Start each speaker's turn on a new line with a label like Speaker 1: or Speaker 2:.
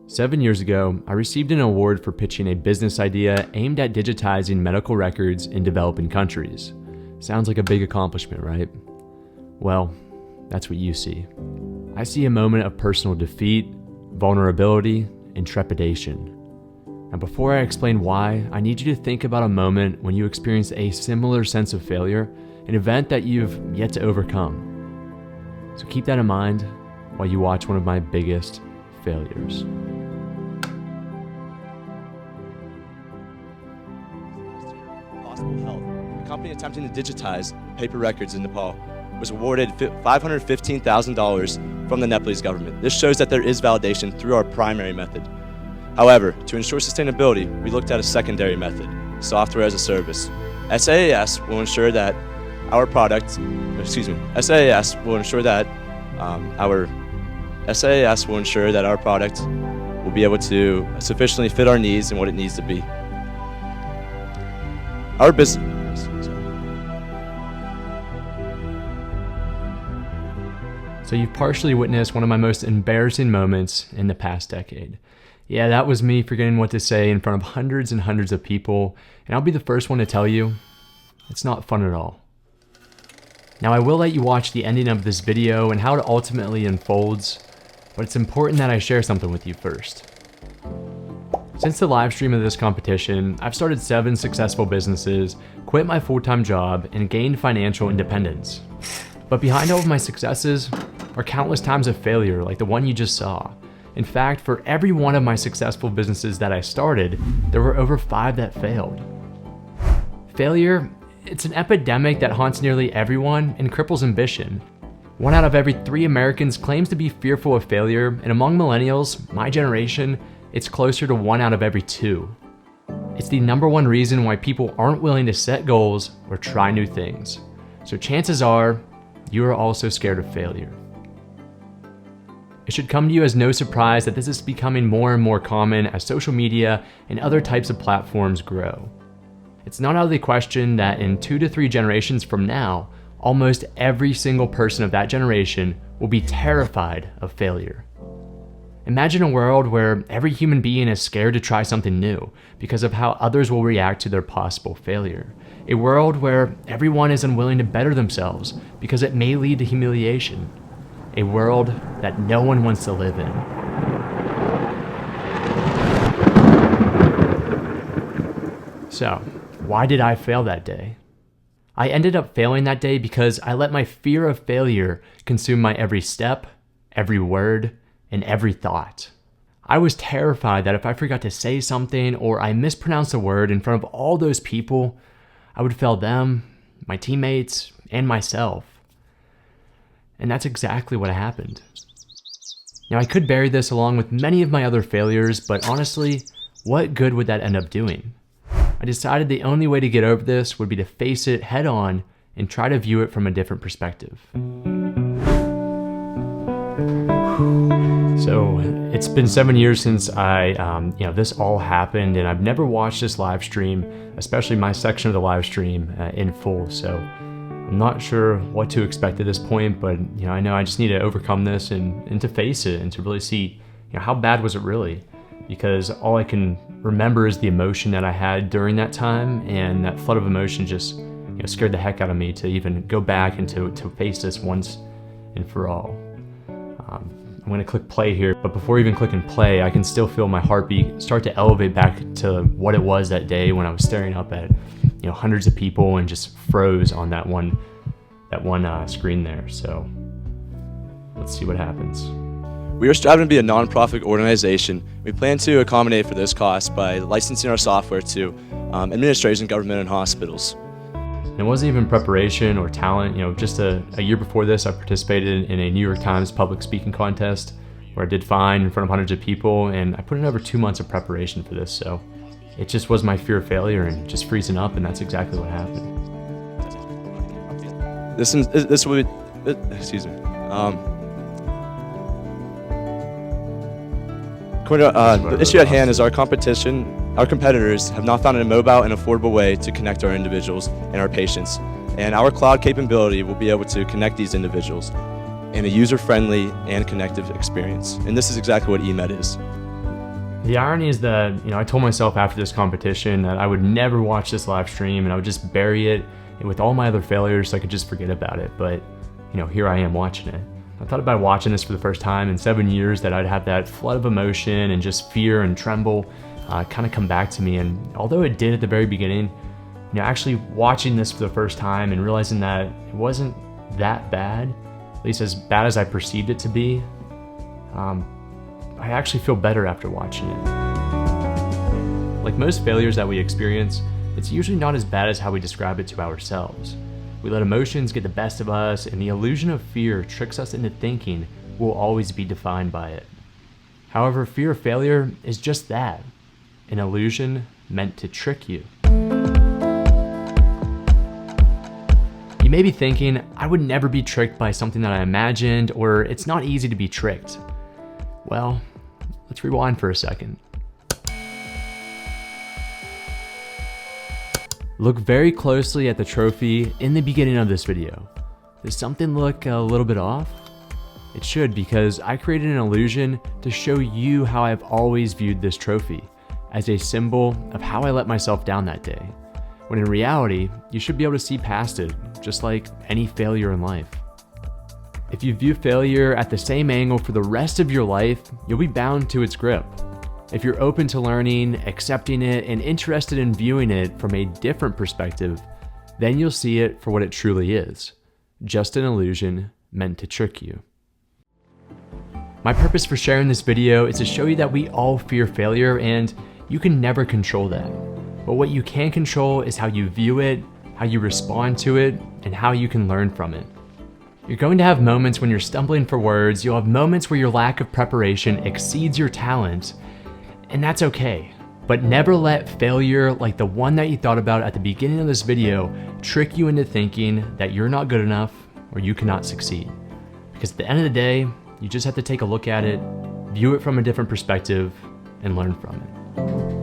Speaker 1: 7 years ago, I received an award for pitching a business idea aimed at digitizing medical records in developing countries. Sounds like a big accomplishment, right? Well, that's what you see. I see a moment of personal defeat, vulnerability, and trepidation. Now, before I explain why, I need you to think about a moment when you experienced a similar sense of failure, an event that you've yet to overcome. So keep that in mind while you watch one of my biggest failures.
Speaker 2: Possible help. A company attempting to digitize paper records in Nepal was awarded $515,000 from the Nepalese government. This shows that there is validation through our primary method. However, to ensure sustainability, we looked at a secondary method, software as a service. SaaS will ensure that our product, SaaS will ensure that our product will be able to sufficiently fit our needs and what it needs to be. Our business.
Speaker 1: So you've partially witnessed one of my most embarrassing moments in the past decade. Yeah, that was me forgetting what to say in front of hundreds and hundreds of people, and I'll be the first one to tell you, it's not fun at all. Now, I will let you watch the ending of this video and how it ultimately unfolds, but it's important that I share something with you first. Since the live stream of this competition, I've started 7 successful businesses, quit my full-time job, and gained financial independence. But behind all of my successes are countless times of failure like the one you just saw. In fact, for every one of my successful businesses that I started, there were over 5 that failed. Failure, it's an epidemic that haunts nearly everyone and cripples ambition. 1 out of every 3 Americans claims to be fearful of failure, and among millennials, my generation, it's closer to 1 out of every 2. It's the #1 reason why people aren't willing to set goals or try new things. So chances are, you are also scared of failure. It should come to you as no surprise that this is becoming more and more common as social media and other types of platforms grow. It's not out of the question that in 2 to 3 generations from now, almost every single person of that generation will be terrified of failure. Imagine a world where every human being is scared to try something new because of how others will react to their possible failure. A world where everyone is unwilling to better themselves because it may lead to humiliation. A world that no one wants to live in. So, why did I fail that day? I ended up failing that day because I let my fear of failure consume my every step, every word, and every thought. I was terrified that if I forgot to say something or I mispronounced a word in front of all those people, I would fail them, my teammates, and myself. And that's exactly what happened. Now, I could bury this along with many of my other failures, but honestly, what good would that end up doing? I decided the only way to get over this would be to face it head on and try to view it from a different perspective. So it's been 7 years since this all happened, and I've never watched this live stream, especially my section of the live stream in full. So I'm not sure what to expect at this point, but I know I just need to overcome this and to face it and to really see how bad was it really, because all I can remember is the emotion that I had during that time, and that flood of emotion just scared the heck out of me to even go back and to face this once and for all. I'm going to click play here, but before even clicking play, I can still feel my heartbeat start to elevate back to what it was that day when I was staring up at hundreds of people and just froze on that one screen there. So let's see what happens.
Speaker 2: We are striving to be a nonprofit organization. We plan to accommodate for this cost by licensing our software to administration, government, and hospitals.
Speaker 1: And it wasn't even preparation or talent. Just a year before this, I participated in a New York Times public speaking contest where I did fine in front of hundreds of people, and I put in over 2 months of preparation for this. So it just was my fear of failure and just freezing up, and that's exactly what happened.
Speaker 2: This will be, excuse me. The issue at hand is our competitors have not found a mobile and affordable way to connect our individuals and our patients. And our cloud capability will be able to connect these individuals in a user-friendly and connective experience. And this is exactly what eMed is.
Speaker 1: The irony is that, I told myself after this competition that I would never watch this live stream and I would just bury it with all my other failures so I could just forget about it. But, here I am watching it. I thought about watching this for the first time in 7 years that I'd have that flood of emotion and just fear and tremble kind of come back to me. And although it did at the very beginning, actually watching this for the first time and realizing that it wasn't that bad, at least as bad as I perceived it to be, I actually feel better after watching it. Like most failures that we experience, it's usually not as bad as how we describe it to ourselves. We let emotions get the best of us, and the illusion of fear tricks us into thinking we'll always be defined by it. However, fear of failure is just that, an illusion meant to trick you. You may be thinking, I would never be tricked by something that I imagined, or it's not easy to be tricked. Well, let's rewind for a second. Look very closely at the trophy in the beginning of this video. Does something look a little bit off? It should, because I created an illusion to show you how I've always viewed this trophy, as a symbol of how I let myself down that day. When in reality, you should be able to see past it, just like any failure in life. If you view failure at the same angle for the rest of your life, you'll be bound to its grip. If you're open to learning, accepting it, and interested in viewing it from a different perspective, then you'll see it for what it truly is, just an illusion meant to trick you. My purpose for sharing this video is to show you that we all fear failure and you can never control that. But what you can control is how you view it, how you respond to it, and how you can learn from it. You're going to have moments when you're stumbling for words, you'll have moments where your lack of preparation exceeds your talent, and that's okay. But never let failure like the one that you thought about at the beginning of this video trick you into thinking that you're not good enough or you cannot succeed. Because at the end of the day, you just have to take a look at it, view it from a different perspective, and learn from it.